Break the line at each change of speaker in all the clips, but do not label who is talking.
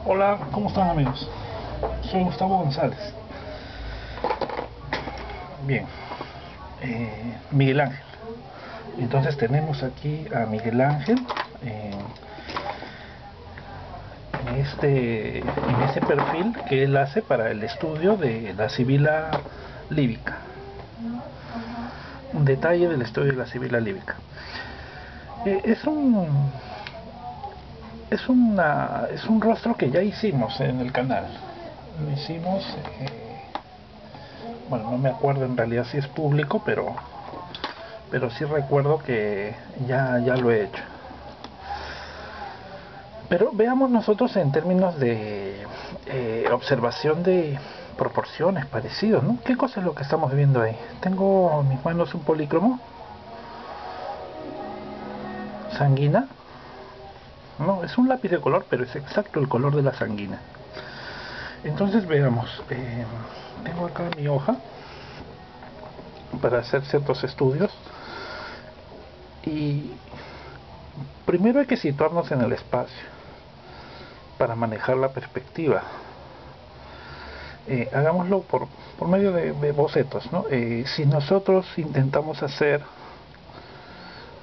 Hola, ¿cómo están amigos? Soy Gustavo González. Bien, Miguel Ángel. Entonces tenemos aquí a Miguel Ángel en este perfil que él hace para el estudio de la Sibila líbica. Un detalle del estudio de la Sibila líbica. Es un rostro que ya hicimos en el canal. Lo hicimos, bueno, no me acuerdo en realidad si es público, pero sí recuerdo que ya lo he hecho. Pero veamos nosotros en términos de observación de proporciones parecidos, ¿no? ¿Qué cosa es lo que estamos viendo ahí? Tengo en mis manos un polícromo sanguina. No, es un lápiz de color, pero es exacto el color de la sanguina. Entonces veamos, tengo acá mi hoja para hacer ciertos estudios y primero hay que situarnos en el espacio para manejar la perspectiva. Hagámoslo por medio de bocetos, ¿no? Si nosotros intentamos hacer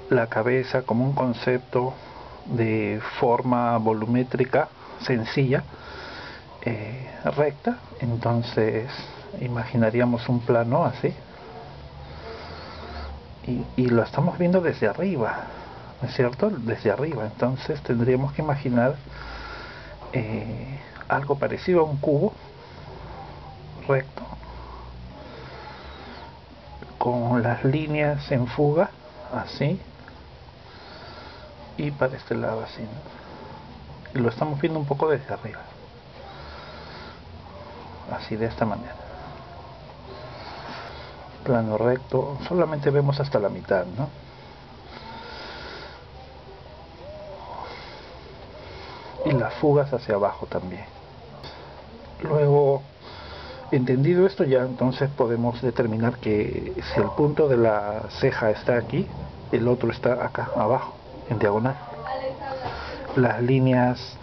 la cabeza como un concepto de forma volumétrica sencilla, recta, entonces imaginaríamos un plano así y lo estamos viendo desde arriba, ¿no es cierto? Desde arriba, entonces tendríamos que imaginar algo parecido a un cubo recto con las líneas en fuga así y para este lado así, ¿no? Y lo estamos viendo un poco desde arriba, así de esta manera, plano recto, solamente vemos hasta la mitad, ¿no? Y las fugas hacia abajo también. Luego, entendido esto, ya entonces podemos determinar que si el punto de la ceja está aquí, el otro está acá abajo, en diagonal. Las líneas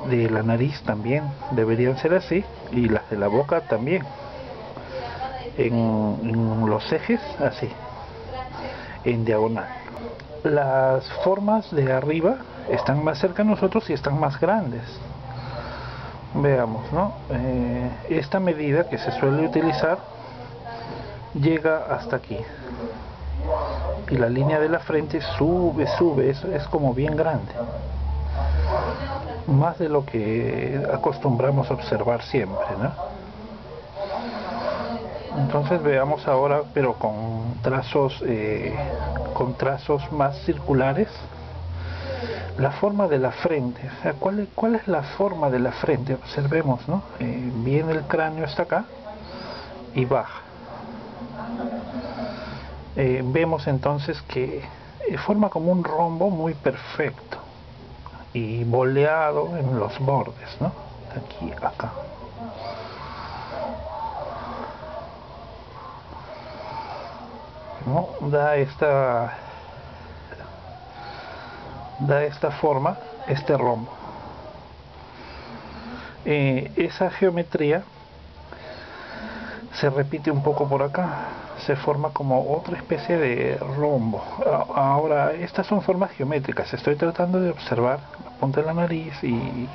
de la nariz también deberían ser así, y las de la boca también, en los ejes así, en diagonal. Las formas de arriba están más cerca de nosotros y están más grandes. Veamos, ¿no? Esta medida que se suele utilizar llega hasta aquí y la línea de la frente sube, es como bien grande, más de lo que acostumbramos a observar siempre, ¿no? Entonces veamos ahora, pero con trazos más circulares, la forma de la frente. O sea, ¿cuál es la forma de la frente? Observemos, ¿no? Bien, el cráneo está acá y baja. Vemos entonces que forma como un rombo muy perfecto y boleado en los bordes, ¿no? De aquí a acá. ¿No? Da esta forma, este rombo. Esa geometría se repite un poco por acá, se forma como otra especie de rombo. Ahora, estas son formas geométricas, estoy tratando de observar la punta de la nariz y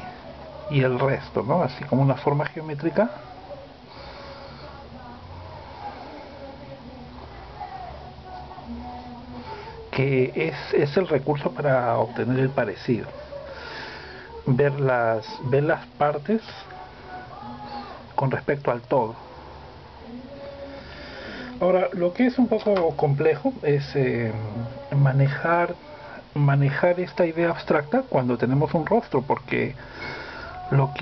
el resto, ¿no? Así como una forma geométrica. Que es el recurso para obtener el parecido. Ver las partes con respecto al todo. Ahora, lo que es un poco complejo es manejar esta idea abstracta cuando tenemos un rostro, porque lo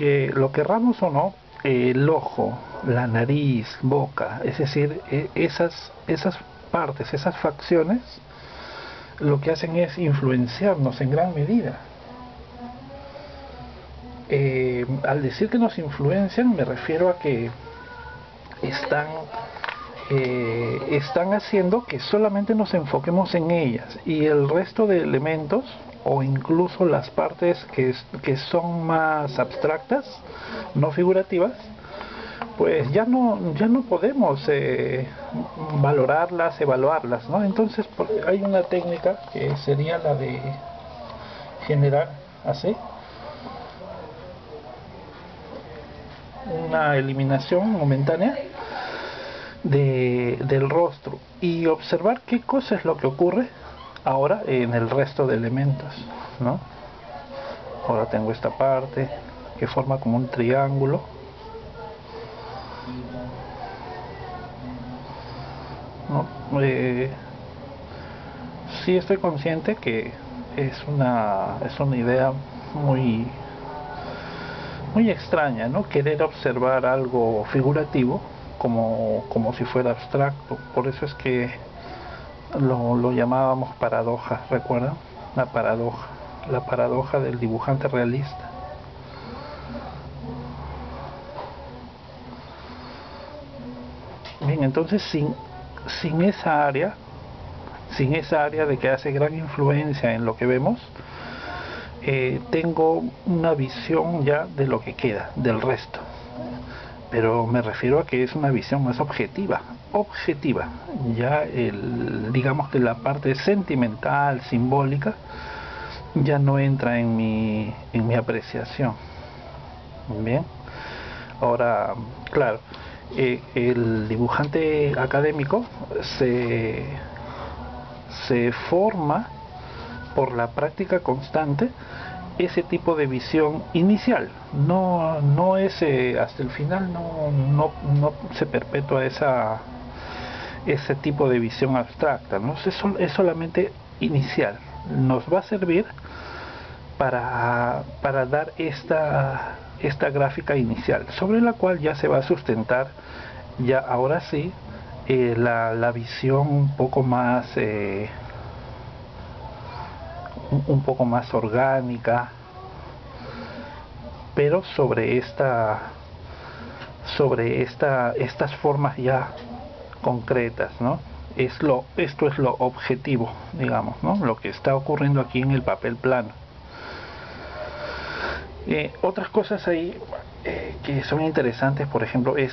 querramos o no, el ojo, la nariz, boca, es decir, esas partes, esas facciones, lo que hacen es influenciarnos en gran medida. Al decir que nos influencian, me refiero a que están haciendo que solamente nos enfoquemos en ellas y el resto de elementos o incluso las partes que son más abstractas, no figurativas, pues ya no podemos valorarlas, evaluarlas, ¿no? Entonces hay una técnica que sería la de generar así una eliminación momentánea del rostro y observar qué cosa es lo que ocurre ahora en el resto de elementos, ¿no? Ahora tengo esta parte que forma como un triángulo, ¿no? Sí estoy consciente que es una idea muy extraña, ¿no? Querer observar algo figurativo como si fuera abstracto. Por eso es que lo llamábamos paradoja, ¿recuerdan? La paradoja del dibujante realista. Bien, entonces sin esa área de que hace gran influencia en lo que vemos, tengo una visión ya de lo que queda, del resto. Pero me refiero a que es una visión más objetiva. Ya digamos que la parte sentimental, simbólica, ya no entra en mi apreciación. Bien. Ahora, claro, el dibujante académico se forma por la práctica constante ese tipo de visión inicial. No es hasta el final, no se perpetúa ese tipo de visión abstracta, ¿no? Es solamente inicial. Nos va a servir para dar esta gráfica inicial, sobre la cual ya se va a sustentar, ya ahora sí, la visión un poco más orgánica, pero sobre estas formas ya concretas, ¿no? Esto es lo objetivo, digamos, ¿no? Lo que está ocurriendo aquí en el papel plano. Otras cosas ahí que son interesantes, por ejemplo, es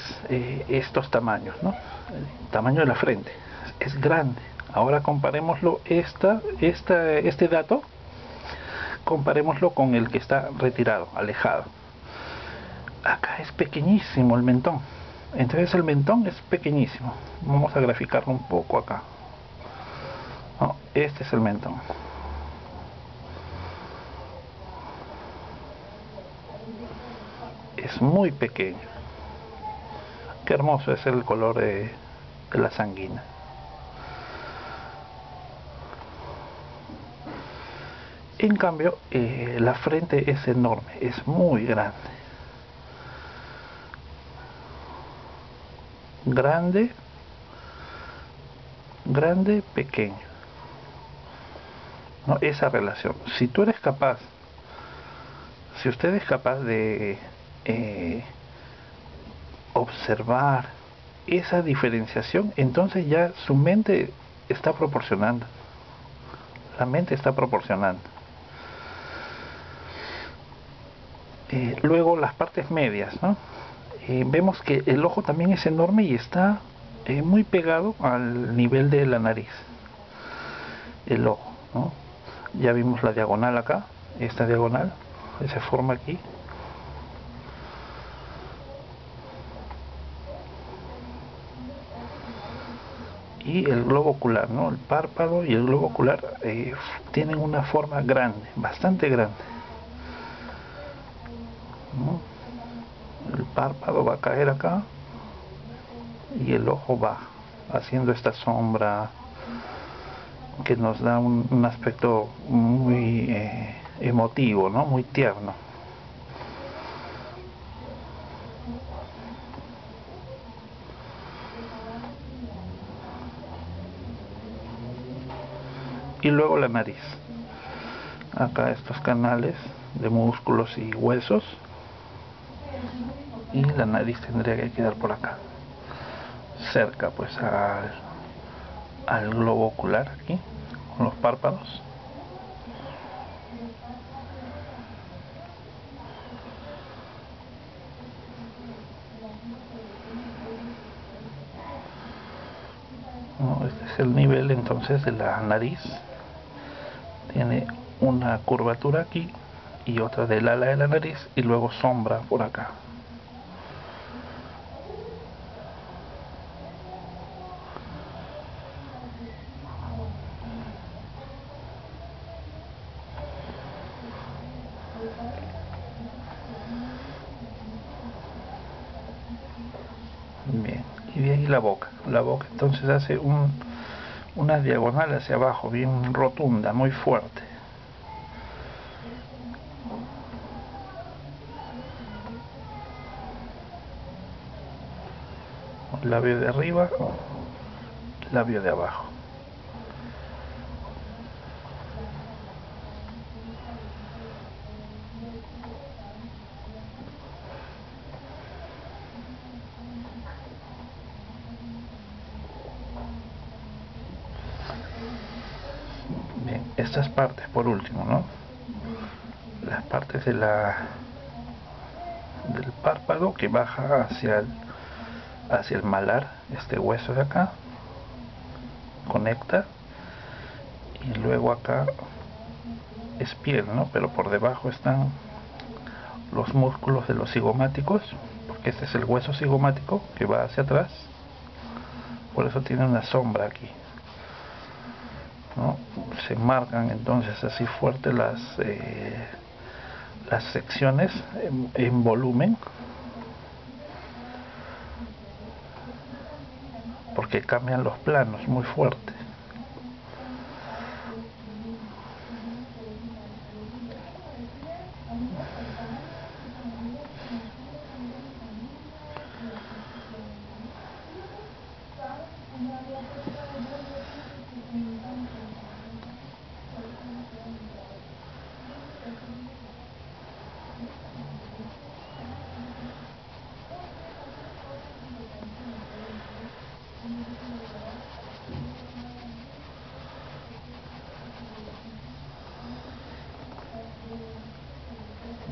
estos tamaños, ¿no? El tamaño de la frente es grande. Ahora comparémoslo, este dato, comparémoslo con el que está retirado, alejado. Acá es pequeñísimo el mentón. Entonces el mentón es pequeñísimo. Vamos a graficarlo un poco acá. No, este es el mentón. Es muy pequeño. Qué hermoso es el color de la sanguina. En cambio, la frente es enorme, es muy grande. Grande, pequeño, ¿no? Esa relación. Si usted es capaz de observar esa diferenciación, entonces ya su mente está proporcionando. La mente está proporcionando. Luego las partes medias, ¿no? Vemos que el ojo también es enorme y está muy pegado al nivel de la nariz, el ojo, ¿no? Ya vimos la diagonal acá, esta diagonal que se forma aquí. Y el globo ocular, ¿no? El párpado y el globo ocular tienen una forma grande, bastante grande, ¿no? El párpado va a caer acá y el ojo va haciendo esta sombra que nos da un aspecto muy emotivo, ¿no? Muy tierno. Y luego la nariz. Acá estos canales de músculos y huesos. Y la nariz tendría que quedar por acá, cerca pues al globo ocular, aquí con los párpados. ¿no? Este es el nivel entonces de la nariz. Tiene una curvatura aquí y otra del ala de la nariz y luego sombra por acá. Bien, y de ahí la boca. La boca entonces hace una diagonal hacia abajo, bien rotunda, muy fuerte. Labio de arriba, labio de abajo. Bien, estas partes por último, ¿no? Las partes del párpado que baja hacia el malar, este hueso de acá, conecta, y luego acá es piel, ¿no? Pero por debajo están los músculos de los cigomáticos, porque este es el hueso cigomático que va hacia atrás, por eso tiene una sombra aquí, ¿no? Se marcan entonces así fuerte las secciones en volumen, porque cambian los planos muy fuerte.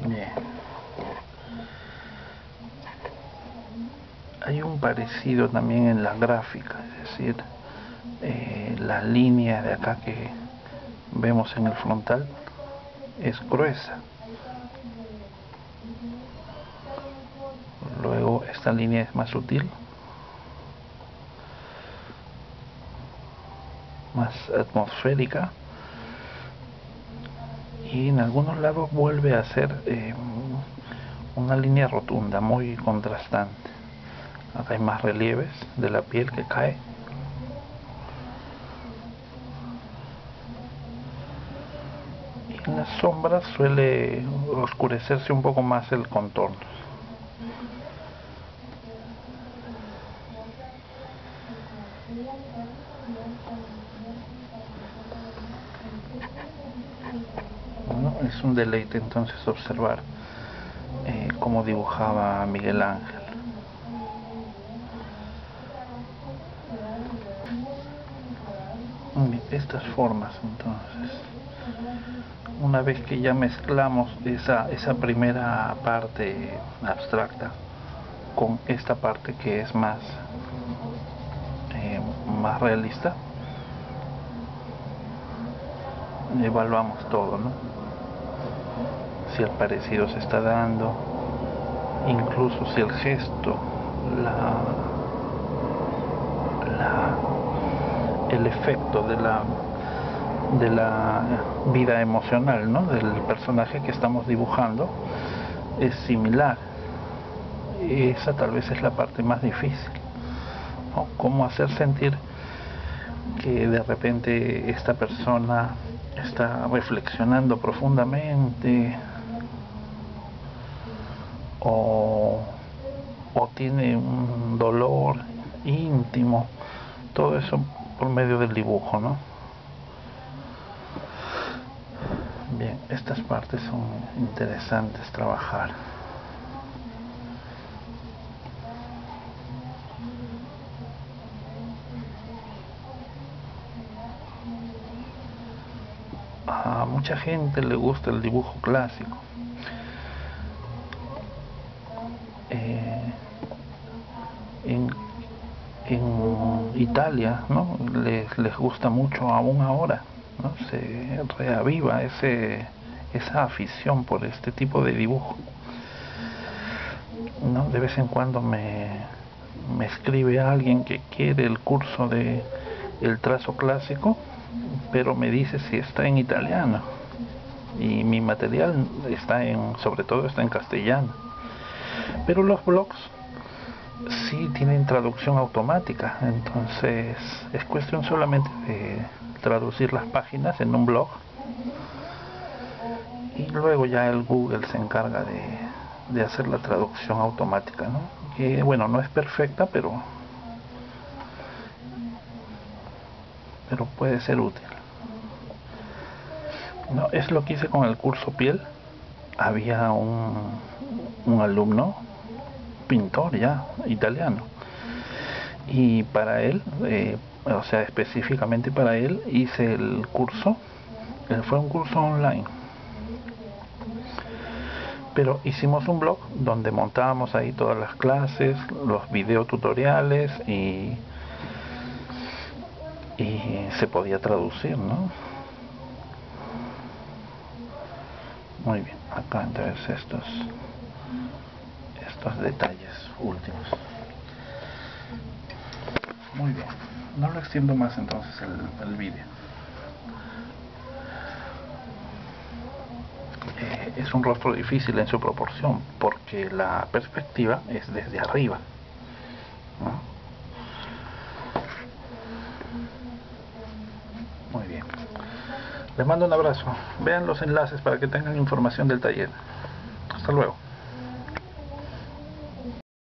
Bien. Hay un parecido también en la gráfica, es decir, la línea de acá que vemos en el frontal es gruesa. Luego esta línea es más sutil, más atmosférica, y en algunos lados vuelve a ser una línea rotunda, muy contrastante. Acá hay más relieves de la piel que cae. Y en las sombras suele oscurecerse un poco más el contorno. Bueno, es un deleite entonces observar cómo dibujaba Miguel Ángel. Estas formas entonces, una vez que ya mezclamos esa primera parte abstracta con esta parte que es más realista, evaluamos todo, ¿no? Si el parecido se está dando, incluso si el gesto, el efecto de la vida emocional, ¿no? Del personaje que estamos dibujando es similar. Esa tal vez es la parte más difícil, ¿no? Cómo hacer sentir que de repente esta persona está reflexionando profundamente o tiene un dolor íntimo, todo eso por medio del dibujo, ¿no? Bien, estas partes son interesantes trabajar. A mucha gente le gusta el dibujo clásico. En Italia, ¿no? Les gusta mucho aún ahora, ¿no? Se reaviva esa afición por este tipo de dibujo, ¿no? De vez en cuando me escribe alguien que quiere el curso de el trazo clásico, pero me dice si está en italiano, y mi material sobre todo está en castellano, pero los blogs sí tienen traducción automática, entonces es cuestión solamente de traducir las páginas en un blog y luego ya el Google se encarga de hacer la traducción automática, ¿no? Que bueno, no es perfecta, pero puede ser útil. No, es lo que hice con el curso piel. Había un alumno, pintor ya, italiano, y para él, o sea, específicamente para él, hice el curso. Fue un curso online, pero hicimos un blog donde montábamos ahí todas las clases, los videotutoriales y se podía traducir, ¿no? Muy bien, acá entonces estos detalles últimos. Muy bien, no lo extiendo más entonces el vídeo. Es un rostro difícil en su proporción porque la perspectiva es desde arriba, ¿no? Muy bien, les mando un abrazo. Vean los enlaces para que tengan información del taller. Hasta luego.